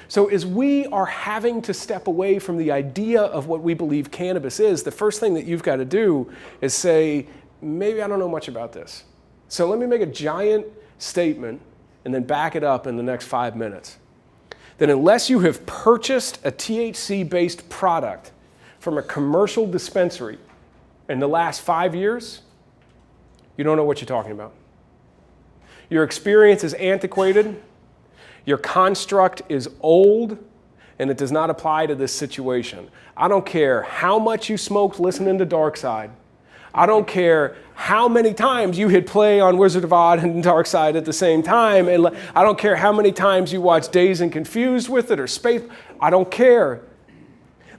So as we are having to step away from the idea of what we believe cannabis is, the first thing that you've got to do is say, maybe I don't know much about this. So let me make a giant statement and then back it up in the next 5 minutes. That unless you have purchased a THC-based product from a commercial dispensary in the last 5 years, you don't know what you're talking about. Your experience is antiquated, your construct is old, and it does not apply to this situation. I don't care how much you smoked listening to Dark Side. I don't care how many times you hit play on Wizard of Oz and Dark Side at the same time. And I don't care how many times you watch Dazed and Confused with it or Space. I don't care.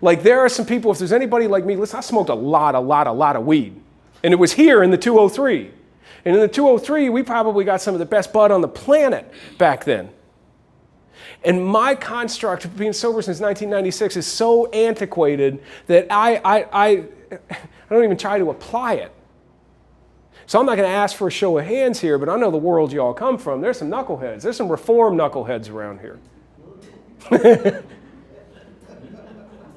Like there are some people, if there's anybody like me, listen, I smoked a lot of weed. And it was here in the 203. And in the 203, we probably got some of the best bud on the planet back then. And my construct of being sober since 1996 is so antiquated that I don't even try to apply it. So I'm not going to ask for a show of hands here, but I know the world you all come from. There's some knuckleheads. There's some reform knuckleheads around here.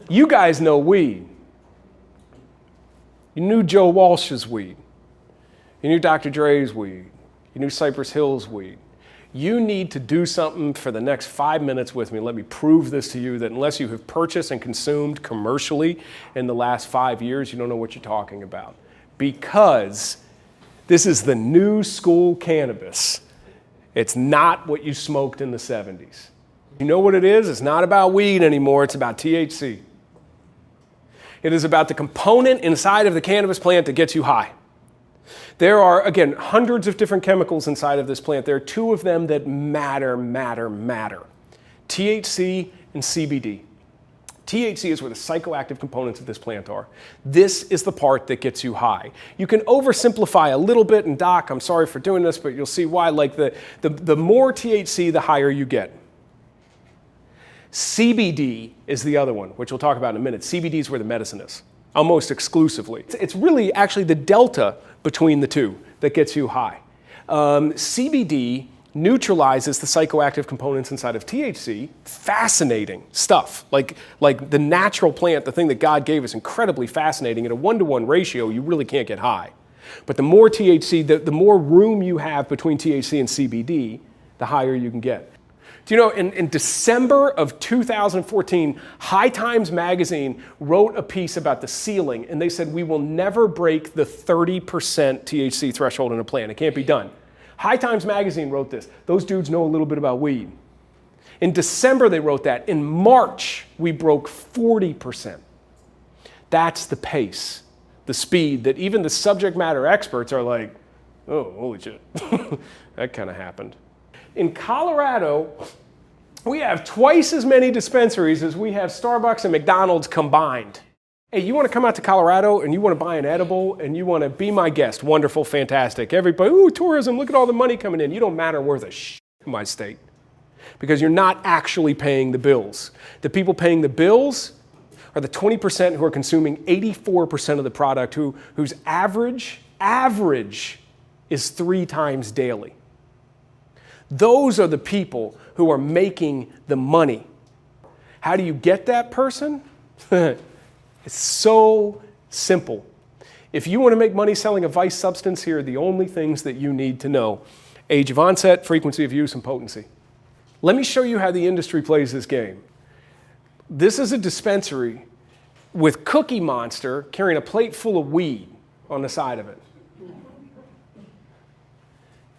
You guys know weed. You knew Joe Walsh's weed. You knew Dr. Dre's weed. You knew Cypress Hill's weed. You need to do something for the next 5 minutes with me. Let me prove this to you that unless you have purchased and consumed commercially in the last 5 years, you don't know what you're talking about. Because this is the new school cannabis. It's not what you smoked in the 70s. You know what it is? It's not about weed anymore. It's about THC. It is about the component inside of the cannabis plant that gets you high. There are, again, hundreds of different chemicals inside of this plant. There are two of them that matter. THC and CBD. THC is where the psychoactive components of this plant are. This is the part that gets you high. You can oversimplify a little bit, and Doc, I'm sorry for doing this, but you'll see why. Like the more THC, the higher you get. CBD is the other one, which we'll talk about in a minute. CBD is where the medicine is, almost exclusively. It's really actually the delta between the two that gets you high. CBD neutralizes the psychoactive components inside of THC. Fascinating stuff. Like the natural plant, the thing that God gave us, incredibly fascinating. At a 1-to-1 ratio, you really can't get high. But the more THC, the more room you have between THC and CBD, the higher you can get. Do you know, in December of 2014, High Times Magazine wrote a piece about the ceiling, and they said we will never break the 30% THC threshold in a plant. It can't be done. High Times Magazine wrote this. Those dudes know a little bit about weed. In December, they wrote that. In March, we broke 40%. That's the pace, the speed that even the subject matter experts are like, oh, holy shit, that kind of happened. In Colorado, we have twice as many dispensaries as we have Starbucks and McDonald's combined. Hey, you want to come out to Colorado and you want to buy an edible and you want to be my guest? Wonderful, fantastic. Everybody, ooh, tourism, look at all the money coming in. You don't matter worth a shit in my state because you're not actually paying the bills. The people paying the bills are the 20% who are consuming 84% of the product, whose average is 3 times daily. Those are the people who are making the money. How do you get that person? It's so simple. If you want to make money selling a vice substance, here are the only things that you need to know. Age of onset, frequency of use, and potency. Let me show you how the industry plays this game. This is a dispensary with Cookie Monster carrying a plate full of weed on the side of it.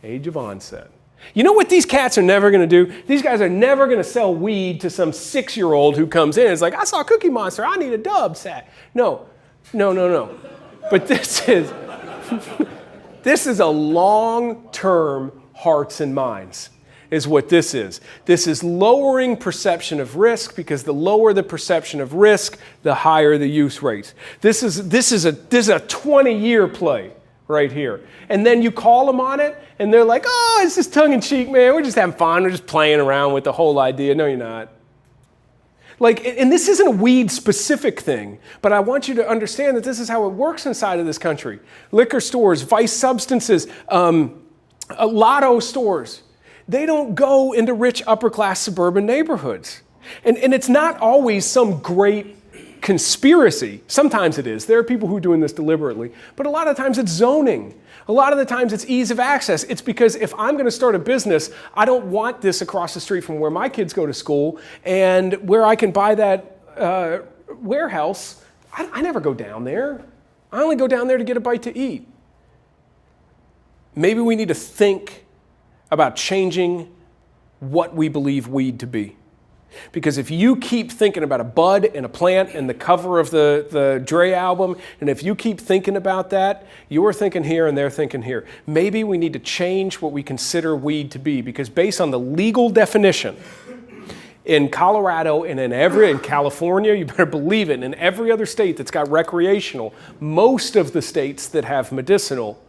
Age of onset. You know what these cats are never going to do? These guys are never going to sell weed to some 6-year-old who comes in and is like, I saw Cookie Monster, I need a dub sack. No. But this is a long-term hearts and minds is what this is. This is lowering perception of risk because the lower the perception of risk, the higher the use rates. This is a 20-year play right here. And then you call them on it, and they're like, oh, it's just tongue-in-cheek, man. We're just having fun. We're just playing around with the whole idea. No, you're not. Like, and this isn't a weed-specific thing, but I want you to understand that this is how it works inside of this country. Liquor stores, vice substances, lotto stores, they don't go into rich upper-class suburban neighborhoods. And it's not always some great conspiracy. Sometimes it is. There are people who are doing this deliberately. But a lot of times it's zoning. A lot of the times it's ease of access. It's because if I'm going to start a business, I don't want this across the street from where my kids go to school, and where I can buy that warehouse, I never go down there. I only go down there to get a bite to eat. Maybe we need to think about changing what we believe weed to be. Because if you keep thinking about a bud and a plant and the cover of the Dre album, and if you keep thinking about that, you're thinking here and they're thinking here. Maybe we need to change what we consider weed to be, because based on the legal definition, in Colorado and in California, you better believe it, and in every other state that's got recreational, most of the states that have medicinal,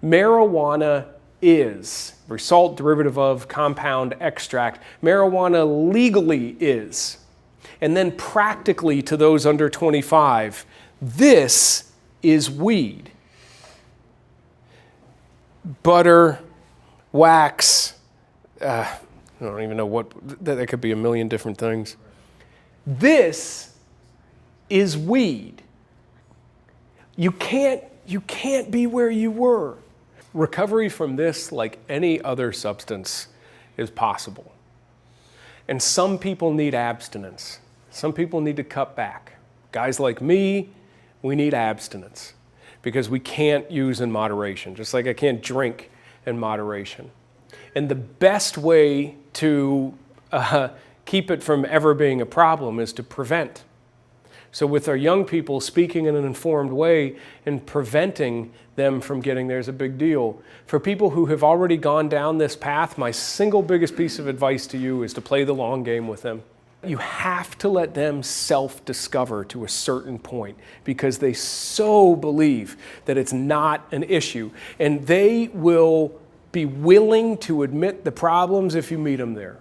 marijuana is result, derivative of, compound, extract. Marijuana legally is. And then practically to those under 25, this is weed. Butter, wax, I don't even know what, that could be a million different things. This is weed. You can't be where you were. Recovery from this, like any other substance, is possible. And some people need abstinence. Some people need to cut back. Guys like me, we need abstinence because we can't use in moderation, just like I can't drink in moderation. And the best way to keep it from ever being a problem is to prevent. So with our young people, speaking in an informed way and preventing them from getting there is a big deal. For people who have already gone down this path, my single biggest piece of advice to you is to play the long game with them. You have to let them self-discover to a certain point, because they so believe that it's not an issue. And they will be willing to admit the problems if you meet them there.